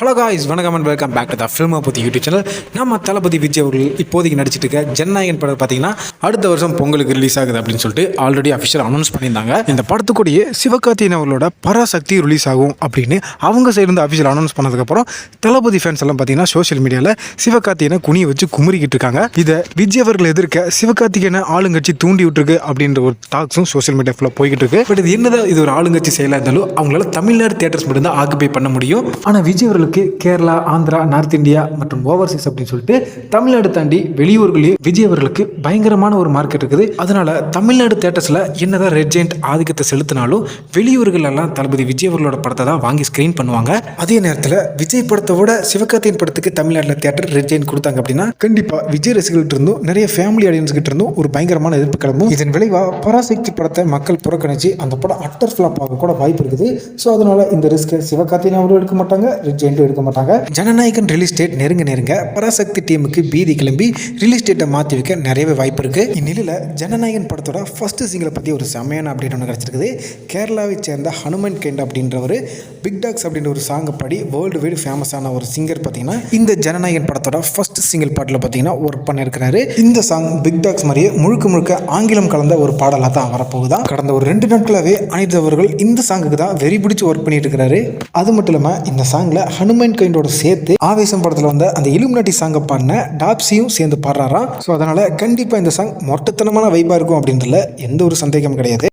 Hello guys, வணக்கம் and welcome back to the ஃபில்மை பற்றி யூடியூப் சேனல். நம்ம தளபதி விஜய் அவர்கள் இப்போதைக்கு நடிச்சிட்டு இருக்க ஜனநாயகன் படம் பார்த்தீங்கன்னா அடுத்த வருஷம் பொங்கலுக்கு ரிலீஸ் ஆகுது அப்படின்னு சொல்லிட்டு ஆல்ரெடி அஃபிஷியல் அனௌன்ஸ் பண்ணியிருந்தாங்க. இந்த படத்துக்கூடயே சிவகார்த்திகேயன் அவர்களோட பராசக்தி ரிலீஸ் ஆகும் அப்படின்னு அவங்க சைடு அஃபிஷியல் அனௌன்ஸ் பண்ணதுக்கப்புறம் தளபதி ஃபேன்ஸ் எல்லாம் பார்த்தீங்கன்னா சோஷியல் மீடியாவில் சிவகார்த்திகேயனை குனிய வச்சு குமுறிக்கிட்டு இருக்காங்க. இதை விஜய் அவர்கள் எதிர்க்க சிவகார்த்திகேயனை ஆளுங்கட்சி தூண்டி விட்டுருக்கு அப்படின்ற ஒரு டாக்ஸும் சோஷியல் மீடியா ஃபுல்லாக போய்கிட்டு இருக்கு. பட் இது என்னதான் இது ஒரு ஆளுங்கட்சி செயலாக இருந்தாலும் அவங்களால தமிழ்நாடு தியேட்டர்ஸ் மட்டும் தான் ஆக்குபை பண்ண முடியும். ஆனால் விஜய் அவர்களுக்கு கேரளா, ஆந்திரா, நார்த் இந்தியா மற்றும் ஓவர்சீஸ் அப்படின்னு சொல்லிட்டு தமிழ்நாடு தாண்டி வெளியூர்களையும் விஜய் அவர்களுக்கு பயங்கரமான ஒரு மார்க்கெட் இருக்குது. அதனால தமிழ்நாடு தியேட்டர்ஸ்ல என்னதான் ரெட் ஜெயண்ட் ஆதிக்கத்தை செலுத்தினாலும் வெளியூர்கள் எல்லாம் தளபதி விஜய் அவர்களோட படத்தை தான் வாங்கி ஸ்கிரீன் பண்ணுவாங்க. அதே நேரத்தில் விஜய் படத்தை விட சிவகார்த்திகேயன் படத்துக்கு தமிழ்நாட்டில் தியேட்டர் ரெட் ஜெயண்ட் கொடுத்தாங்க அப்படின்னா கண்டிப்பா விஜய் ரசிகர்கள்ட்ட இருந்தும் நிறைய ஃபேமிலி ஆடியன்ஸ் கிட்ட இருந்தும் ஒரு பயங்கரமான எதிர்ப்பு கிளம்பும். இதன் விளைவா பராசக்தி படத்தை மக்கள் புறக்கணிச்சு அந்த படம் அட்டர் ஃபிளாப் ஆக கூட வாய்ப்பு இருக்குது. ஸோ அதனால இந்த ரிஸ்க் சிவகார்த்திகேயன் அவரும் எடுக்க மாட்டாங்க, ரெட் ஜெயண்ட் எடுக்க மாட்டாங்க. ஜனநாயகன் ரிலீஸ் டேட் நெருங்க பராசக்தி டீமுக்கு பீதி கிளம்பி ரிலீஸ் டேட்டை மாற்றி வைக்க நிறையவே வாய்ப்பு இருக்கு. இந்நிலையில் ஜனநாயகன் படத்தோட ஃபர்ஸ்ட் சிங்கிளை பற்றி ஒரு செமையான அப்டேட் ஒன்று கிடைச்சிருக்குது. கேரளாவை சேர்ந்த ஹனுமன் கெண்ட் அப்படின்றவர் பிக் டாக்ஸ் அப்படின்ற ஒரு சாங்கை பாடி வேர்ல்டு வைடு ஃபேமஸான ஒரு சிங்கர் பார்த்தீங்கன்னா இந்த ஜனநாயகன் படத்தோட ஃபர்ஸ்ட் சிங்கிள் பாட்டில் பார்த்தீங்கன்னா ஒர்க் பண்ணியிருக்கிறாரு. இந்த சாங் பிக் டாக்ஸ் மாதிரியே முழுக்க ஆங்கிலம் கலந்த ஒரு பாடலாக தான் வரப்போகுதான். கடந்த ஒரு 2 நாட்களாகவே அனிருத் அவர்கள் இந்த சாங்குக்கு தான் வெறி பிடிச்சி ஒர்க் பண்ணிட்டு இருக்கிறாரு. அது மட்டும் இல்லாமல் இந்த சாங்கில் ஹனுமன் கைண்டோட சேர்த்து ஆவேசம் படத்தில் வந்த அந்த இலுமினாட்டி சாங்கை பாடின டாப்ஸியும் சேர்ந்து பாடுறாராம். ஸோ அதனால கண்டிப்பாக இந்த சாங் மொட்டத்தனமான வைப்பாக இருக்கும் அப்படின்றதுல எந்த ஒரு சந்தேகம் கிடையாது.